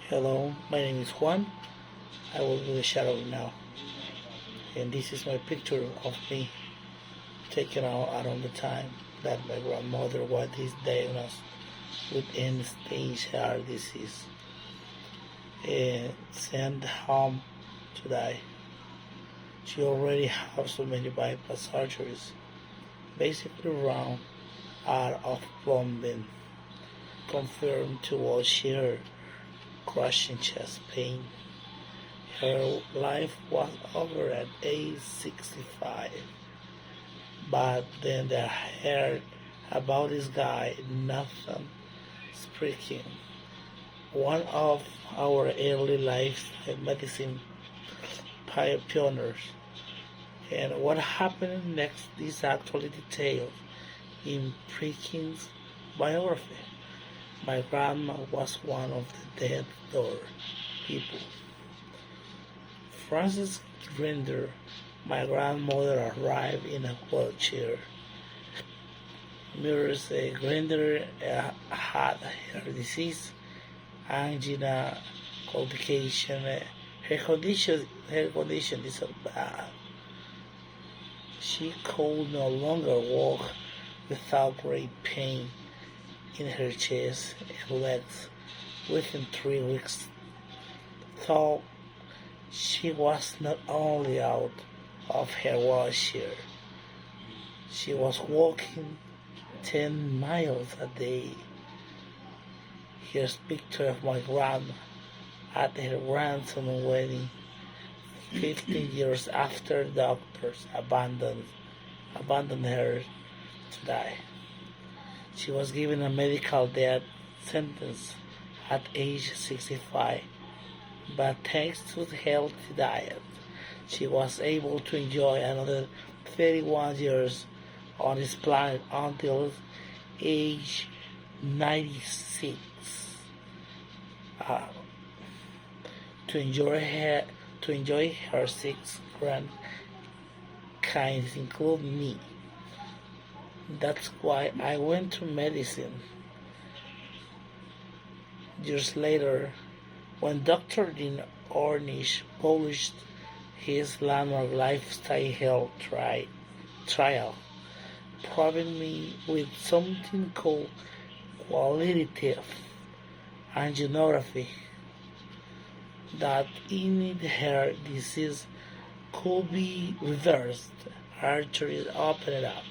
Hello, my name is Juan. I will do the shadowing now. And this is my picture of me taken out around the time that my grandmother was diagnosed with end-stage heart disease and sent home to die. She already had so many bypass surgeries, basically around out of plumbing, confirmed to what she heard crushing chest pain. Her life was over at age 65, but then they heard about this guy, Nathan Sprikin, one of our early lifestyle medicine pioneers. And what happened next is actually detailed in Sprikin's biography. My grandma was one of the dead door people. Frances Grinder, my grandmother, arrived in a wheelchair. Mirrors Grinder had her disease, angina, complication. Her condition is so bad. She could no longer walk without great pain in her chest and legs within 3 weeks. Though she was not only out of her wheelchair, she was walking 10 miles a day. Here's a picture of my grandma at her grandson's wedding, 15 years after doctors abandoned her to die. She was given a medical death sentence at age 65, but thanks to the healthy diet, she was able to enjoy another 31 years on this planet until age 96. To enjoy her 6 grandkinds, including me. That's why I went to medicine. Years later, when Dr. Dean Ornish published his landmark lifestyle health trial, proving me with something called qualitative angiography, that in her disease could be reversed, arteries opened up,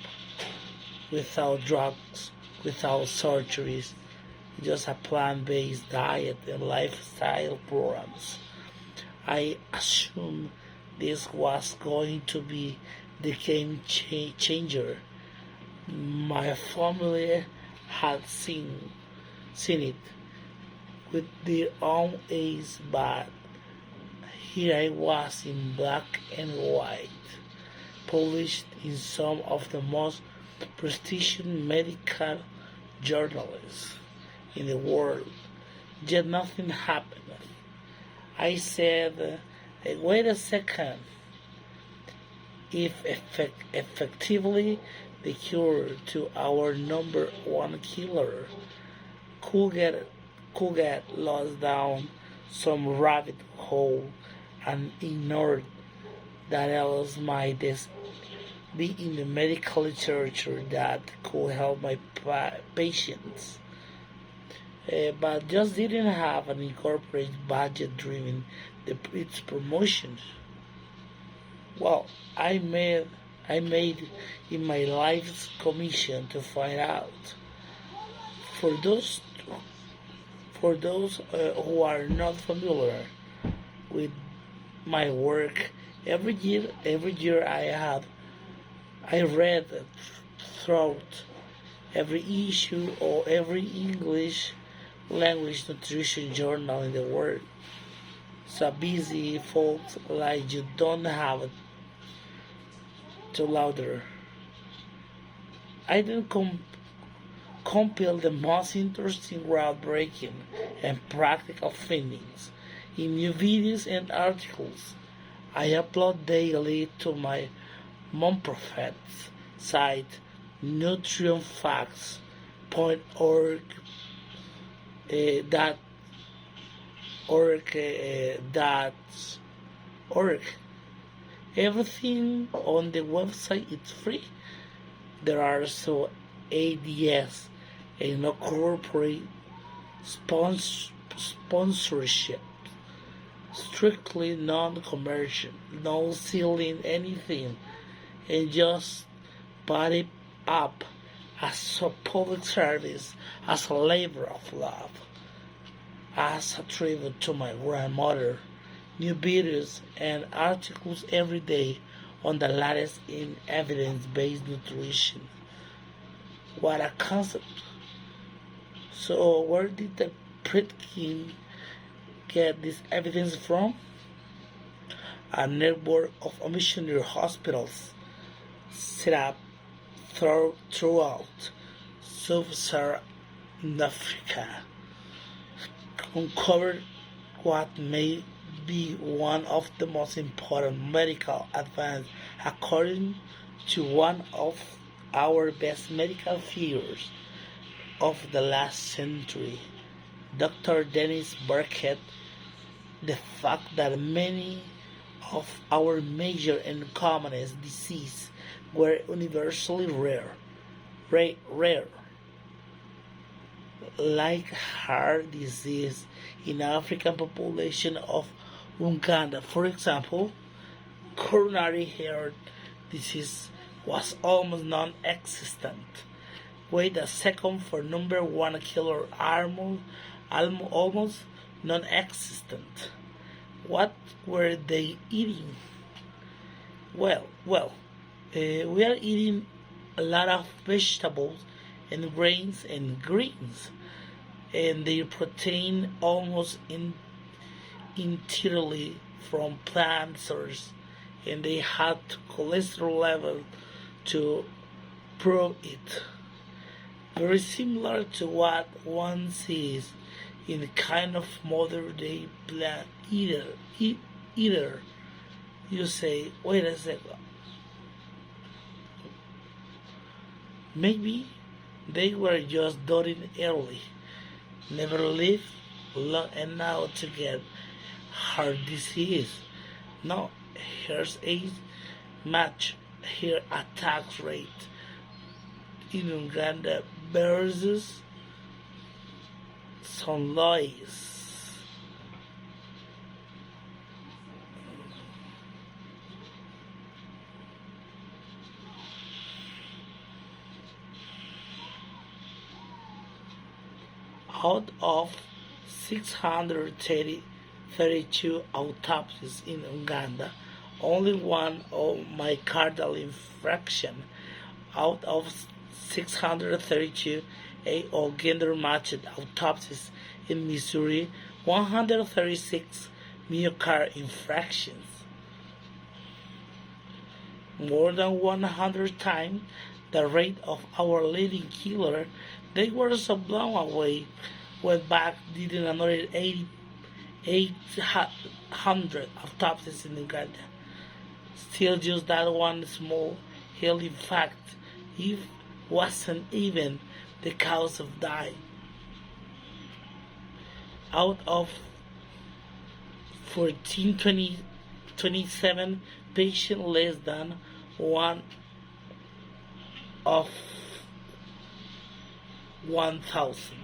without drugs, without surgeries, just a plant-based diet and lifestyle programs. I assumed this was going to be the game changer. My family had seen it with their own eyes, but here I was in black and white, published in some of the most prestigious medical journals in the world, yet nothing happened. I said, wait a second, if effectively the cure to our number one killer could get lost down some rabbit hole and ignored, that else might be in the medical literature that could help my patients, but just didn't have an incorporated budget driven its promotions. Well, I made in my life's commission to find out. For those who are not familiar with my work, every year I read throughout every issue or every English language nutrition journal in the world. So busy folks like you don't have it to louder. I didn't compile the most interesting, groundbreaking, and practical findings in new videos and articles I upload daily to my non-profit site nutritionfacts.org, that org. Everything on the website is free. There are so ADS and no corporate sponsorship, strictly non-commercial, no selling anything, and just put it up as a public service, as a labor of love, as a tribute to my grandmother. New videos and articles every day on the latest in evidence-based nutrition. What a concept! So where did the Pritkin get this evidence from? A network of missionary hospitals set up throughout sub-Saharan Africa uncovered what may be one of the most important medical advances according to one of our best medical figures of the last century, Dr. Dennis Burkett. The fact that many of our major and commonest diseases were universally rare, like heart disease in African population of Uganda, for example. Coronary heart disease was almost non-existent. Wait a second, for number one killer, almost non-existent. What were they eating? We are eating a lot of vegetables and grains and greens, and their protein almost entirely from plant sources, and they had cholesterol level to prove it. Very similar to what one sees in the kind of modern day plant eater. You say, wait a second. Maybe they were just dying early, never lived long enough to get heart disease. No, here's a match. Here attack rate in Uganda versus St. Louis. Out of 632 autopsies in Uganda, only one of myocardial infarction. Out of 632 gender-matched autopsies in Missouri, 136 myocardial infarctions. More than 100 times the rate of our leading killer. They were so blown away. Went back, did another 800 autopsies in Uganda. Still just that one small hill. In fact, it wasn't even the cause of dying. Out of 1427 patients, less than one of 1,000.